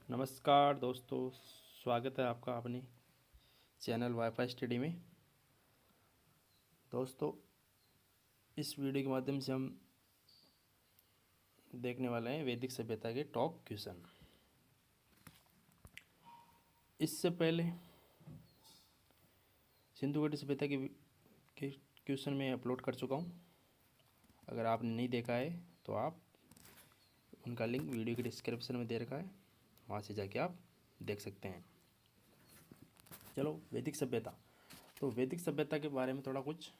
नमस्कार दोस्तों, स्वागत है आपका अपने चैनल वाईफाई स्टडी में। दोस्तों, इस वीडियो के माध्यम से हम देखने वाले हैं वैदिक सभ्यता के टॉप क्वेश्चन। इससे पहले सिंधु घाटी सभ्यता के क्वेश्चन में अपलोड कर चुका हूं। अगर आपने नहीं देखा है तो आप उनका लिंक वीडियो के डिस्क्रिप्शन में दे रखा है, वहाँ से जाके आप देख सकते हैं। चलो, वैदिक सभ्यता। तो वैदिक सभ्यता के बारे में थोड़ा कुछ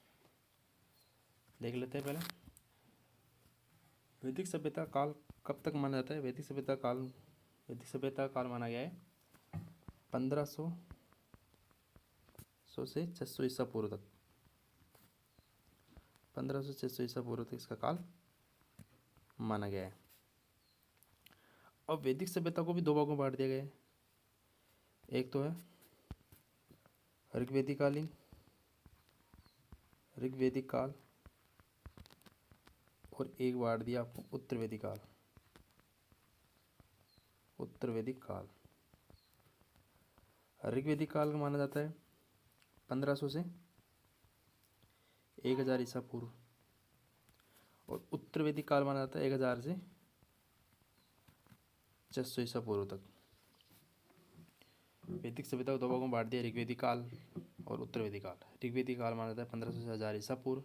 देख लेते हैं। पहले वैदिक सभ्यता काल कब तक माना जाता है? वैदिक सभ्यता काल माना गया है 1500 से 600 ईसा पूर्व तक। 1500 से 600 ईसा पूर्व तक इसका काल माना गया है। अब वैदिक सभ्यता को भी दो भागों में बांट दिया गया है। एक तो है ऋग्वैदिक काल, और एक बांट दिया आपको उत्तर वैदिक काल। ऋग्वैदिक काल का माना जाता है 1500 से 1000 ईसा पूर्व, और उत्तर वैदिक काल माना जाता है 1000 से 600 ईसा पूर्व तक। वैदिक सभ्यता को दो भागों में बांट दिया, ऋग्वैदिक काल और उत्तर वैदिक काल। ऋग्वैदिक काल माना जाता है 1500 से 1000 ईसा पूर्व,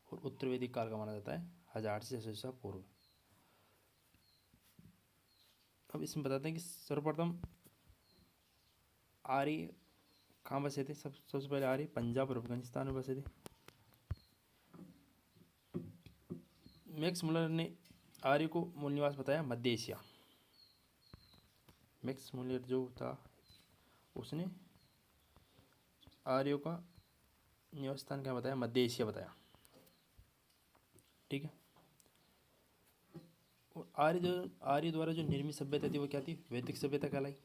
और उत्तर वैदिक काल का माना जाता है 1000 से 600 ईसा पूर्व। अब इसमें बताते हैं कि सर्वप्रथम आर्य कहाँ बसे थे। सबसे पहले आर्य पंजाब और अफगानिस्तान में बसे थे। मैक्स मुलर ने आर्य को मूल निवास बताया मध्य एशिया। मैक्स मुलर जो था उसने आर्यों का निवास स्थान क्या बताया? मध्य एशिया बताया। ठीक है। और आर्य द्वारा जो निर्मित सभ्यता थी वो क्या थी? वैदिक सभ्यता कहलाई।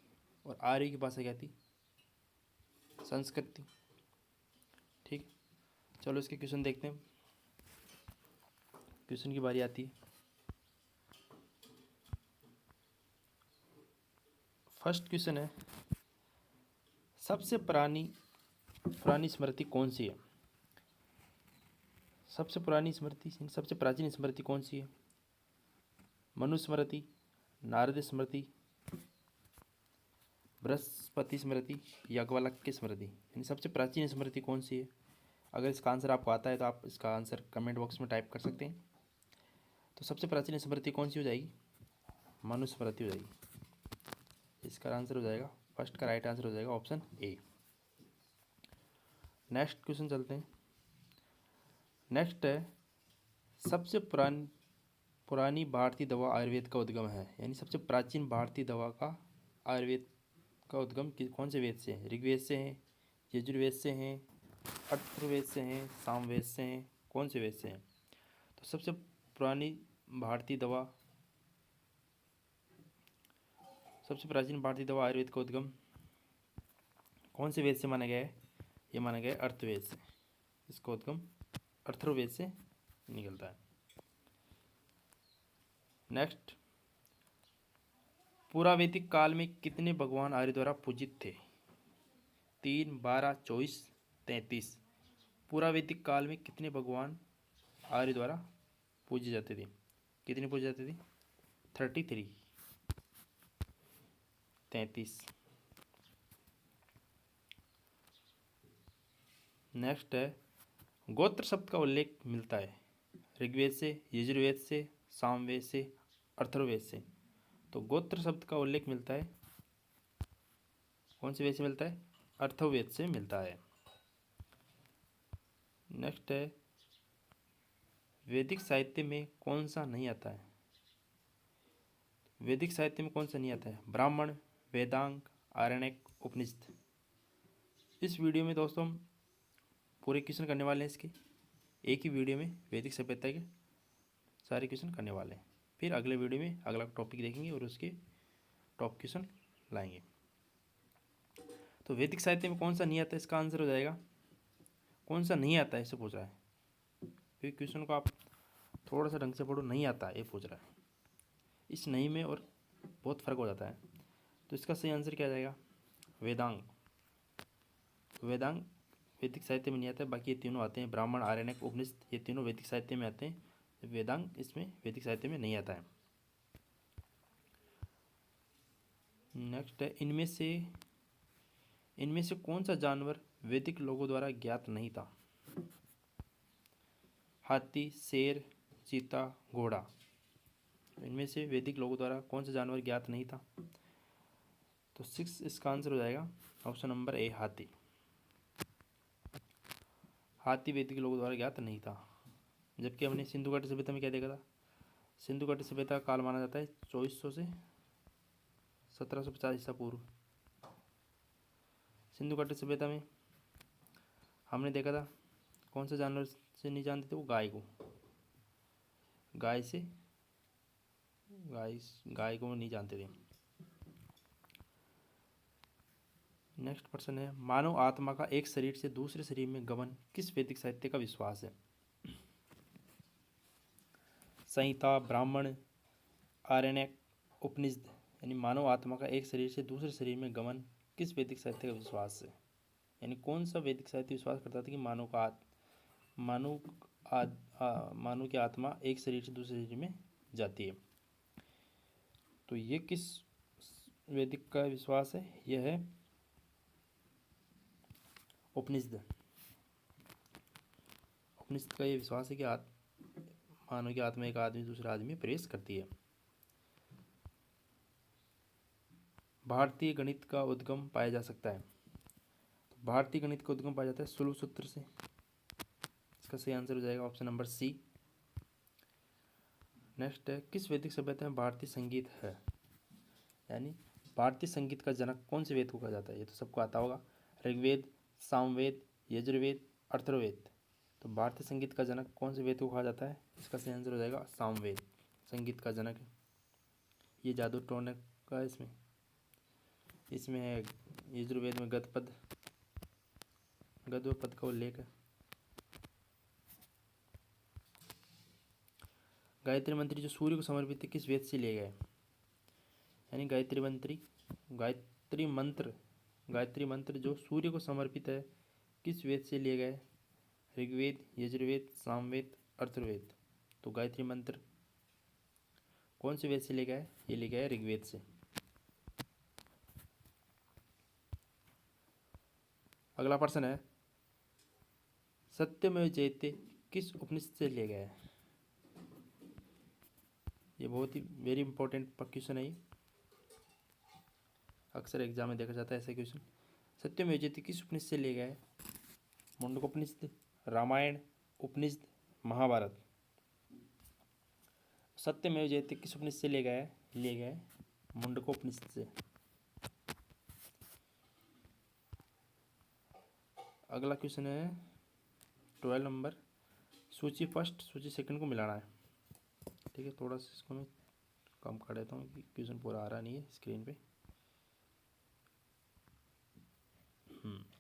और आर्य की भाषा क्या थी? संस्कृत थी। ठीक। चलो इसके क्वेश्चन देखते हैं। क्वेश्चन की बारी आती है। फर्स्ट क्वेश्चन है, सबसे पुरानी स्मृति कौन सी है? सबसे प्राचीन स्मृति कौन सी है? मनुस्मृति, नारद स्मृति, बृहस्पति स्मृति, याज्ञवल्क्य स्मृति। यानी सबसे प्राचीन स्मृति कौन सी है? अगर इसका आंसर आपको आता है तो आप इसका आंसर कमेंट बॉक्स में टाइप कर सकते हैं। तो सबसे प्राचीन स्मृति कौन सी हो जाएगी? मनुस्मृति हो जाएगी। इसका आंसर हो जाएगा, फर्स्ट का राइट आंसर हो जाएगा ऑप्शन ए। नेक्स्ट क्वेश्चन चलते हैं। नेक्स्ट है, सबसे पुरानी भारतीय दवा आयुर्वेद का उद्गम है। यानी सबसे प्राचीन भारतीय दवा का आयुर्वेद का उद्गम कौन से वेद से है? ऋग्वेद से है, यजुर्वेद से हैं, अथर्ववेद से हैं, सामवेद से हैं, कौन से वेद से हैं? तो सबसे पुरानी भारतीय दवा, सबसे प्राचीन भारतीय दवा आयुर्वेद का उद्गम कौन से वेद से माना गया है? ये माना गया है अथर्ववेद से। इसका उद्गम अथर्ववेद से निकलता है। नेक्स्ट, पुरावैदिक काल में कितने भगवान आर्य द्वारा पूजित थे? 3, 12, 24, 33। पुरावैदिक काल में कितने भगवान आर्य द्वारा पूजे जाते थे? कितने पूजे जाते थे? 33, 33। नेक्स्ट है, गोत्र शब्द का उल्लेख मिलता है ऋग्वेद से, यजुर्वेद से, सामवेद से, अथर्ववेद से। तो गोत्र शब्द का उल्लेख मिलता है कौन से वेद से मिलता है? अथर्ववेद से मिलता है। नेक्स्ट है, वैदिक साहित्य में कौन सा नहीं आता है? वैदिक साहित्य में कौन सा नहीं आता है? ब्राह्मण, वेदांग, आरण्यक, उपनिषद। इस वीडियो में दोस्तों हम पूरे क्वेश्चन करने वाले हैं इसके, एक ही वीडियो में वैदिक सभ्यता के सारे क्वेश्चन करने वाले हैं। फिर अगले वीडियो में अगला टॉपिक देखेंगे और उसके टॉप क्वेश्चन लाएंगे। तो वैदिक साहित्य में कौन सा नहीं आता है? इसका आंसर हो जाएगा, कौन सा नहीं आता है इससे पूछ रहा है। फिर क्वेश्चन को आप थोड़ा सा ढंग से पढ़ो, नहीं आता है ये पूछ रहा है। इस नहीं में और बहुत फ़र्क हो जाता है। तो इसका सही आंसर क्या जाएगा? वेदांग। वेदांग वैदिक साहित्य में नहीं आता है, बाकी ये तीनों आते हैं, ब्राह्मण, आरण्यक, उपनिषद, ये तीनों वैदिक साहित्य में आते हैं। वेदांग इसमें वैदिक साहित्य में नहीं आता है। नेक्स्ट है, इनमें से कौन सा जानवर वैदिक लोगों द्वारा ज्ञात नहीं था? हाथी, शेर, चीता, घोड़ा। इनमें से वैदिक लोगों द्वारा कौन सा जानवर ज्ञात नहीं था? तो 6 इसका आंसर हो जाएगा ऑप्शन नंबर ए, हाथी। हाथी वैदिक लोगों द्वारा ज्ञात नहीं था। जबकि हमने सिंधु घाटी सभ्यता में क्या देखा था? सिंधु घाटी सभ्यता का काल माना जाता है 2400 से 1750 ईसा पूर्व। सिंधु घाटी सभ्यता में हमने देखा था कौन सा जानवर से नहीं जानते थे वो? गाय को। गाय को नहीं जानते थे। नेक्स्ट प्रश्न है, मानव आत्मा का एक शरीर से दूसरे शरीर में गमन किस वैदिक साहित्य का विश्वास है? संहिता, ब्राह्मण, आरण्यक, उपनिषद। यानी मानव आत्मा का एक शरीर से दूसरे शरीर में गमन किस वैदिक साहित्य का विश्वास है? यानी कौन सा वैदिक साहित्य विश्वास करता था कि मानव की आत्मा एक शरीर से दूसरे शरीर में जाती है? तो ये किस वैदिक का विश्वास है? यह है उपनिषद। उपनिषद का ये विश्वास है कि मानव की आत्मा एक आदमी दूसरे आदमी में प्रवेश करती है। भारतीय गणित का उद्गम पाया जा सकता है? तो भारतीय गणित का उद्गम पाया जाता है सुलभ सूत्र से। इसका सही आंसर हो जाएगा ऑप्शन नंबर सी। नेक्स्ट है, किस वैदिक सभ्यता में भारतीय संगीत है? यानी भारतीय संगीत का जनक कौन से वेद को कहा जाता है? ये तो सबको आता होगा, ऋग्वेद, सामवेद, यजुर्वेद, अथर्ववेद। तो भारतीय संगीत का जनक कौन से वेद को कहा जाता है? इसका सही आंसर हो जाएगा सामवेद, संगीत का जनक है। ये जादू टोने का इसमें है यजुर्वेद में गद्य पद का उल्लेख है। गायत्री मंत्र जो सूर्य को समर्पित है किस वेद से लिए गए? यानी गायत्री मंत्र जो सूर्य को समर्पित है किस वेद से लिए गए? ऋग्वेद, यजुर्वेद, सामवेद, अथर्ववेद। तो गायत्री मंत्र कौन से वेद से लिया गया है? ये लिया गया है ऋग्वेद से। अगला प्रश्न है, सत्यमेव जयते किस उपनिषद से लिया गया है? ये बहुत ही वेरी इंपॉर्टेंट क्वेश्चन है। ये अक्सर एग्जाम में देखा जाता है ऐसा क्वेश्चन। सत्यमेव जयते किस उपनिषद से लिया गया है? मुंडकोपनिषद, रामायण, उपनिषद, महाभारत। सत्यमेव जयते किस उपनिषद से लिया गया है मुंडकोपनिषद से। अगला क्वेश्चन है 12 नंबर, सूची फर्स्ट सूची सेकंड को मिलाना है। ठीक है, थोड़ा सा इसको मैं कम कर देता हूँ कि क्वेश्चन पूरा आ रहा नहीं है स्क्रीन पे।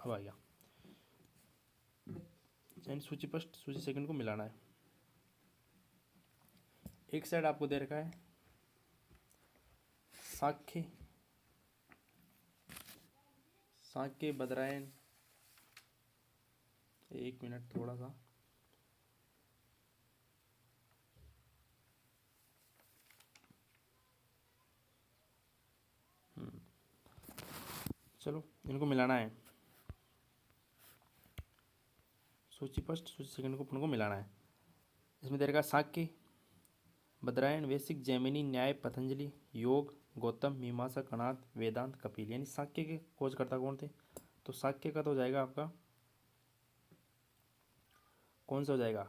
अब आ गया। सूची फर्स्ट सूची सेकंड को मिलाना है। एक साइड आपको दे रखा है साक्य, बदरायन। एक मिनट थोड़ा सा, चलो इनको मिलाना है। सूची फर्स्ट सूची सेकंड को अपन को मिलाना है। इसमें दे रखा साक्य, बदरायन, वैशिक, जैमिनी, न्याय, पतंजलि, योग, गौतम, मीमांसा, कणाद, वेदांत, कपिल। यानी साक्य के खोजकर्ता कौन थे? तो साक्य का तो हो जाएगा आपका कौन सा हो जाएगा?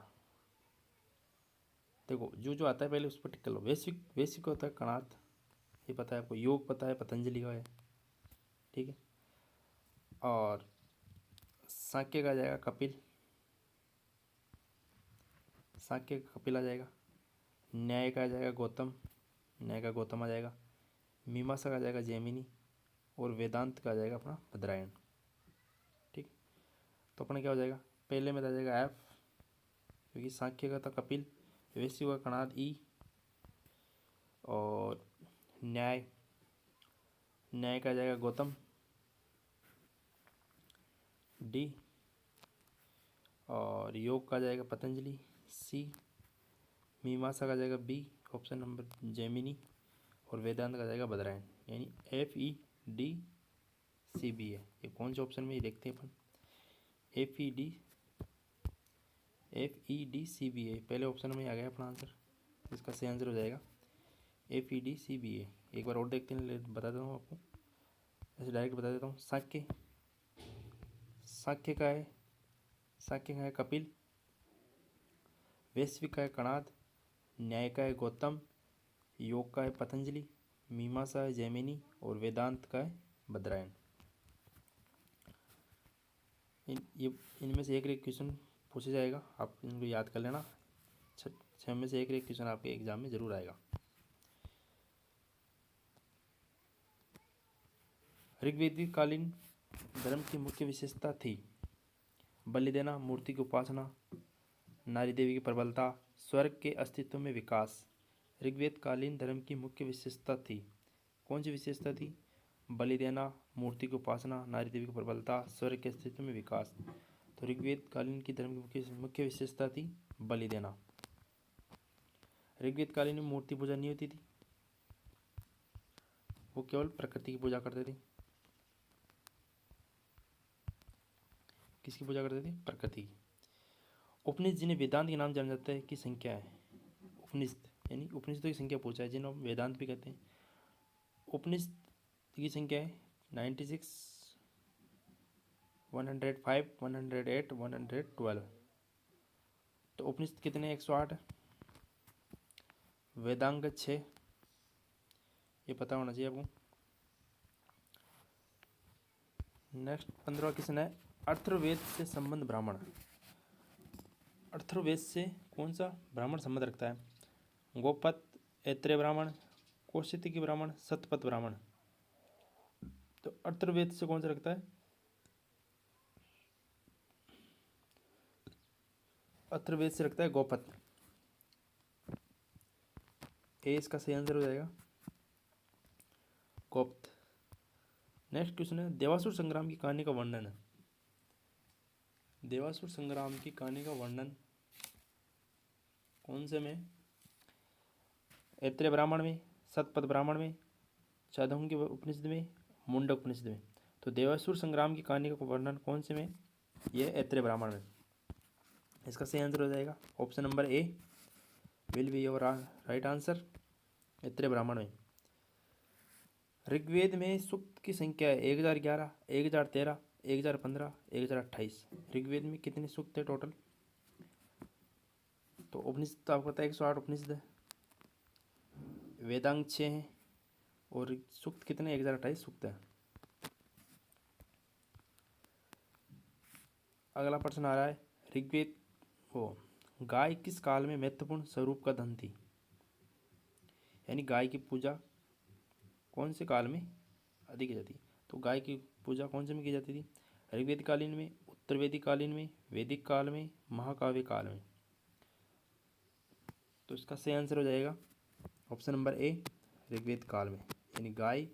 देखो जो आता है पहले उस पर टिक कर लो। वैशिक होता है कणाद, ये पता है आपको। योग पता है पतंजलि का है, ठीक है। और साक्य का आ जाएगा कपिल, साक्य का कपिल आ जाएगा। न्याय का आ जाएगा गौतम, न्याय का गौतम आ जाएगा। मीमांसा का आ जाएगा जैमिनी, और वेदांत का आ जाएगा अपना बदरायन। ठीक, तो अपना क्या हो जाएगा? पहले में आ जाएगा एफ, क्योंकि साक्य का था कपिल, वैश्य का कणाद ई, और न्याय न्याय का आ जाएगा गौतम, डी। और योग का आ जाएगा पतंजलि, सी। मीमांसा का आ जाएगा बी, ऑप्शन नंबर जैमिनी। और वेदांत का आ जाएगा बदरायण। यानी FEDCB है। ये कौन से ऑप्शन में ये देखते हैं अपन। FEDCB है, पहले ऑप्शन में आ गया अपना आंसर। इसका सही आंसर हो जाएगा FEDCB। एक बार और देखते हैं, बता देता हूँ आपको, ऐसे डायरेक्ट बता देता हूँ। साक्य, साक्य का है कपिल। वैश्विक का है कणाद। न्याय का है गौतम। योग का है पतंजलि। मीमांसा है जैमिनी। और वेदांत का है बदरायण। इनमें से एक क्वेश्चन पूछा जाएगा, आप इनको याद कर लेना। छः में से एक क्वेश्चन आपके एग्जाम में जरूर आएगा। ऋग्वेदिक कालीन धर्म की मुख्य विशेषता थी बलि देना, मूर्ति की उपासना, नारी देवी की प्रबलता, स्वर्ग के अस्तित्व में विकास। ऋग्वेद कालीन धर्म की मुख्य विशेषता थी, कौन सी विशेषता थी। बलि देना, मूर्ति की उपासना, नारी देवी की प्रबलता, स्वर्ग के अस्तित्व में विकास। तो ऋग्वेद कालीन की धर्म की मुख्य विशेषता थी बलि देना। ऋग्वेद कालीन में मूर्ति पूजा नहीं होती थी, वो केवल प्रकृति की पूजा करते थे। किसकी पूजा करते थे, प्रकृति की। उपनिषद जिन्हें वेदांत के नाम जाना जाता है की संख्या है। उपनिषद यानी उपनिषदों की संख्या पूछा है, जिन्हें हम वेदांत भी कहते हैं। उपनिषद की संख्या है 96, 105, 108, 112। तो उपनिषद कितने, 108। वेदांग 6, ये पता होना चाहिए आपको। नेक्स्ट 15वां क्वेश्चन है, अथर्ववेद से संबंध ब्राह्मण। अथर्ववेद से कौन सा ब्राह्मण संबंध रखता है। गोपत, ऐत्रेय ब्राह्मण, कौशिकी ब्राह्मण, सतपथ ब्राह्मण। तो अथर्ववेद से कौन सा रखता है, अथर्ववेद से रखता है गोपत। ए इसका सही आंसर हो जाएगा, गोप्त। नेक्स्ट क्वेश्चन है, देवासुर संग्राम की कहानी का वर्णन है। देवासुर संग्राम की कहानी का वर्णन कौन से में, ऐत्रेय ब्राह्मण में, सतपथ ब्राह्मण में, चाणक्य उपनिषद में, मुंडक उपनिषद में। तो देवासुर संग्राम की कहानी का वर्णन कौन से में, यह ऐत्रेय ब्राह्मण में। इसका सही आंसर हो जाएगा option number A will be your right answer, Aitareya ब्राह्मण में। ऋग्वेद में सूक्त की संख्या है 1011, 1013, 1015, 1028। ऋग्वेद में कितने सूक्त है टोटल। तो उपनिषद आपको पता है 108 उपनिषद है, वेदांग 6 हैं, और सूक्त कितने, 1028 सूक्त है। अगला प्रश्न आ रहा है, ऋग्वेद गाय किस काल में महत्वपूर्ण स्वरूप का धन थी। यानी गाय की पूजा कौन से काल में अधिक की जाती। तो गाय की पूजा कौन से में की जाती थी, ऋग्वेद कालीन में, उत्तर वैदिक कालीन में, वैदिक काल में, महाकाव्य काल में। तो इसका सही आंसर हो जाएगा ऑप्शन नंबर ए ऋग्वेद काल में। यानी गाय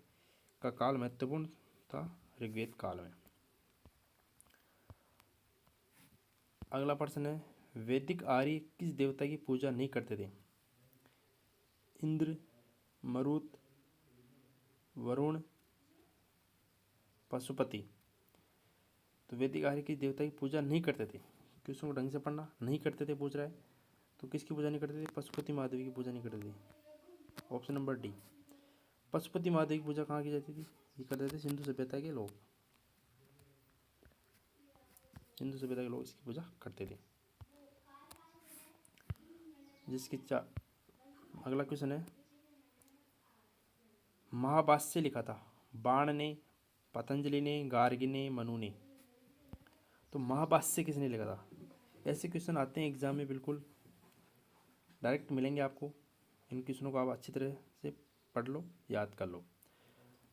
का काल महत्वपूर्ण था ऋग्वेद काल में। अगला प्रश्न है, वैदिक आर्य किस देवता की पूजा नहीं करते थे। इंद्र, मरुत, वरुण, पशुपति। तो वैदिक आर्य किस देवता की पूजा नहीं करते थे, क्वेश्चन को ढंग से पढ़ना, नहीं करते थे पूछ रहा है। तो किसकी पूजा नहीं करते थे, पशुपति महादेवी की पूजा नहीं करते थे, option number D. Pashupati Mahadev की पूजा कहाँ की जाती थी, ये करते थे सिंधु सभ्यता के लोग, सिंधु सभ्यता के लोग इसकी पूजा करते थे। अगला क्वेश्चन है, महाभाष्य लिखा था बाण ने, पतंजलि ने, गार्गी ने, मनु ने। तो महाभाष्य किसने लिखा था। ऐसे क्वेश्चन आते हैं एग्जाम में, बिल्कुल डायरेक्ट मिलेंगे आपको। इन क्वेश्चनों को आप अच्छी तरह से पढ़ लो, याद कर लो।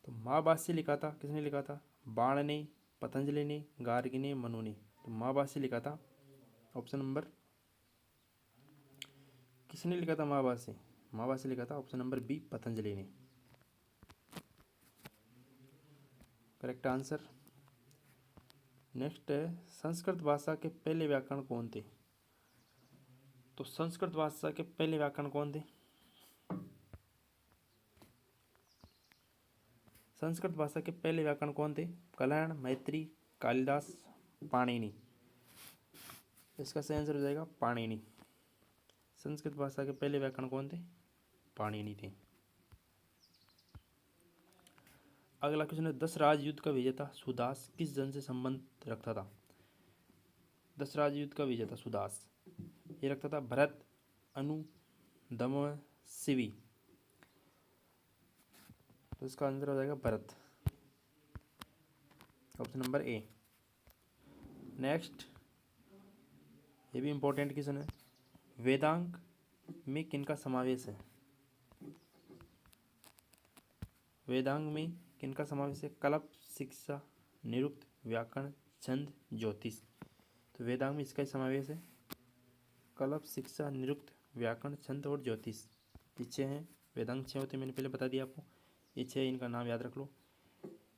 तो महाभाष्य लिखा था, किसने लिखा था, बाण ने, पतंजलि ने, गार्गी ने, मनु ने। तो महाभाष्य लिखा था, ऑप्शन नंबर, किसने लिखा था महाभाष्य, महाभाष्य लिखा था ऑप्शन नंबर बी पतंजलि ने। Correct answer. नेक्स्ट है संस्कृत भाषा के पहले व्याकरण कौन थे? तो संस्कृत भाषा के पहले व्याकरण कौन थे? संस्कृत भाषा के पहले व्याकरण कौन थे? कलहण, मैत्री, कालिदास, पाणिनि। इसका सही आंसर हो जाएगा पाणिनि। संस्कृत भाषा के पहले व्याकरण कौन थे? पाणिनि थे। अगला क्वेश्चन है दशराज युद्ध का विजेता सुदास किस जन से संबंध रखता था? दशराज युद्ध का विजेता सुदास ये रखता था भरत, अनु, दमन, शिवी। तो इसका आंसर हो जाएगा Bharat, option number A. Next, ये भी इंपॉर्टेंट क्वेश्चन है, वेदांग में किनका समावेश है? वेदांग में किनका समावेश है? कल्प, शिक्षा, निरुक्त, व्याकरण, छंद, ज्योतिष। तो वेदांग में इसका ही समावेश है, कल्प, शिक्षा, निरुक्त, व्याकरण, छंद और ज्योतिष। ये छः हैं, वेदांग छः होते हैं, मैंने पहले बता दिया आपको। ये छः, इनका नाम याद रख लो।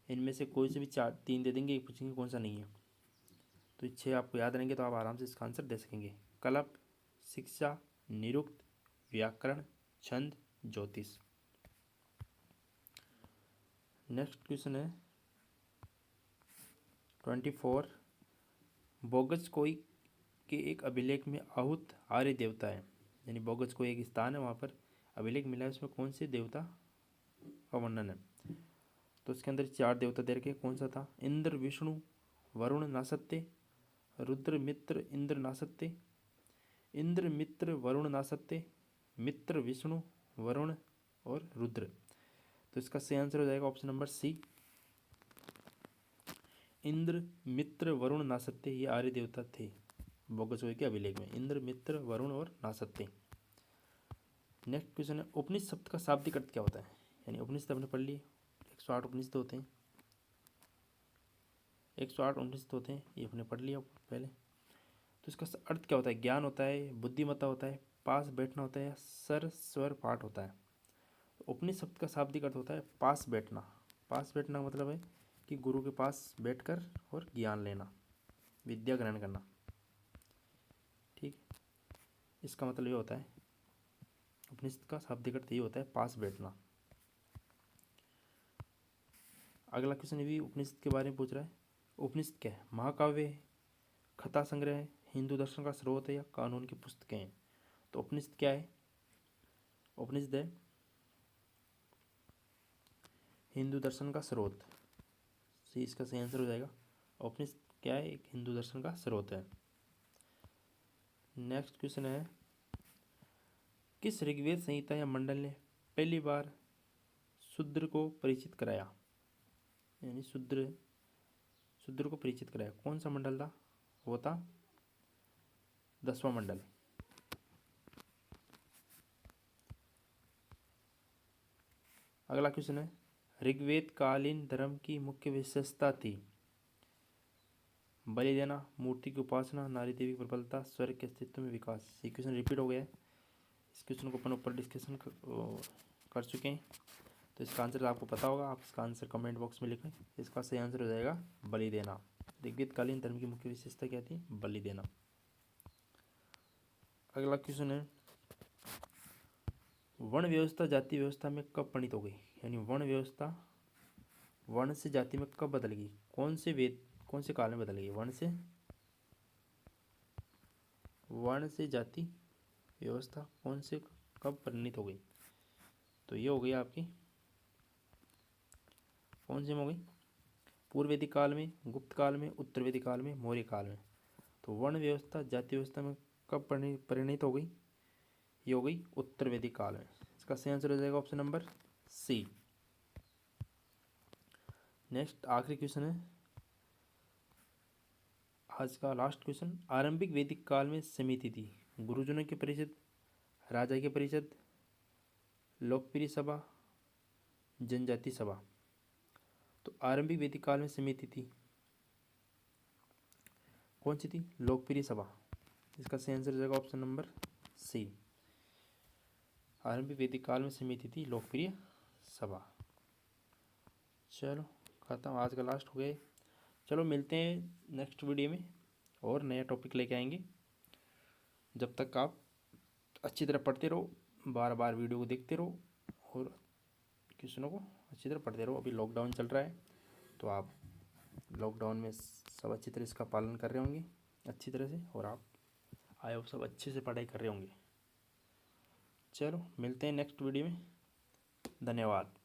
इनमें से कोई से भी चार, तीन दे देंगे, एक पूछेंगे कौन सा नहीं है। तो ये छः आपको याद रहेंगे तो आप आराम से इसका आंसर दे सकेंगे। कल्प, शिक्षा, निरुक्त, व्याकरण, छंद, ज्योतिष। नेक्स्ट क्वेश्चन है 24, बोगज कोई के एक अभिलेख में आहूत आर्य देवता है, यानी बोगज कोई एक स्थान है, वहाँ पर अभिलेख मिला है, उसमें कौन से देवता का वर्णन है? तो उसके अंदर चार देवता दे रखे, कौन सा था? इंद्र, विष्णु, वरुण, नासत्य, रुद्र, मित्र, इंद्र, नासत्य। इंद्र, मित्र, वरुण, नासत्य, मित्र, विष्णु, वरुण और रुद्र। तो इसका सही आंसर हो जाएगा ऑप्शन नंबर सी, इंद्र, मित्र, वरुण, नासत्य। ये आर्य देवता थे बोगजोई के अभिलेख में, इंद्र, मित्र, वरुण और नासत्य। नेक्स्ट क्वेश्चन है उपनिषद शब्द का शाब्दिक अर्थ क्या होता है? यानी उपनिषद हमने पढ़ लिए, 108 उपनिषद होते हैं, 108 उपनिषद होते हैं, ये हमने पढ़ लिया पहले। तो इसका अर्थ क्या होता है? ज्ञान होता है, बुद्धिमत्ता होता है, पास बैठना होता है या सर स्वर पाठ होता है? तो उपनिषद शब्द का शाब्दिक अर्थ होता है पास बैठना। पास बैठना मतलब है कि गुरु के पास बैठकर और ज्ञान लेना, विद्या ग्रहण करना। ठीक, इसका मतलब ये होता है, उपनिषद का शाब्दिक अर्थ ये होता है पास बैठना। अगला क्वेश्चन भी उपनिषद के बारे में पूछ रहा है, उपनिषद क्या है? महाकाव्य है, कथा संग्रह है, हिंदू दर्शन का स्रोत है या कानून की पुस्तकें हैं? तो उपनिषद क्या है? उपनिषद है हिंदू दर्शन का स्रोत। सी इसका सही आंसर हो जाएगा। उपनिषद क्या है? एक हिंदू दर्शन का स्रोत है। नेक्स्ट क्वेश्चन है किस ऋग्वेद संहिता या मंडल ने पहली बार शूद्र को परिचित कराया? यानी शूद्र को परिचित कराया, कौन सा मंडल था? वो था 10वां मंडल। अगला क्वेश्चन है ऋग्वेद कालीन धर्म की मुख्य विशेषता थी? बलि देना, मूर्ति की उपासना, नारी देवी की प्रबलता, स्वर्ग के अस्तित्व में विकास। ये क्वेश्चन रिपीट हो गया है, इस क्वेश्चन को अपन ऊपर डिस्कशन कर चुके हैं, तो इसका आंसर आपको पता होगा, आप इसका आंसर कमेंट बॉक्स में लिखें। इसका सही आंसर हो जाएगा बलि देना। ऋग्वेद कालीन धर्म की मुख्य विशेषता क्या थी? बलि देना। अगला क्वेश्चन है वर्ण व्यवस्था जाति व्यवस्था में कब परिणित हो गई? यानी वर्ण व्यवस्था वर्ण से जाति में कब बदल गई? कौन से काल में बदल गई? वर्ण से जाति व्यवस्था कब परिणित हो गई? तो ये हो गई आपकी, कौन सी में हो गई? पूर्व वैदिक काल में, गुप्त काल में, उत्तर वैदिक काल में, मौर्य काल में। तो वर्ण व्यवस्था जाति व्यवस्था में कब परिणित हो गई? ये हो गई उत्तर वैदिक काल में। इसका सही आंसर हो जाएगा ऑप्शन नंबर सी। नेक्स्ट आखिरी क्वेश्चन है आज का लास्ट क्वेश्चन, आरंभिक वैदिक काल में समिति थी, गुरुजनों की परिषद, राजा की परिषद, लोकप्रिय सभा, जनजाति सभा। तो आरंभिक वैदिक काल में समिति थी, कौन सी थी? लोकप्रिय सभा। इसका सही आंसर हो जाएगा ऑप्शन नंबर सी। आरंभिक वैदिक काल में समिति थी लोकप्रिय सभा। चलो ख़त्म, आज का लास्ट हो गए। चलो मिलते हैं नेक्स्ट वीडियो में और नया टॉपिक लेके आएंगे। जब तक आप अच्छी तरह पढ़ते रहो, बार बार वीडियो को देखते रहो और क्वेश्चनों को अच्छी तरह पढ़ते रहो। अभी लॉकडाउन चल रहा है तो आप लॉकडाउन में सब अच्छी तरह इसका पालन कर रहे होंगे अच्छी तरह से, और आप आए हो सब अच्छे से पढ़ाई कर रहे होंगे। चलो मिलते हैं नेक्स्ट वीडियो में। धन्यवाद।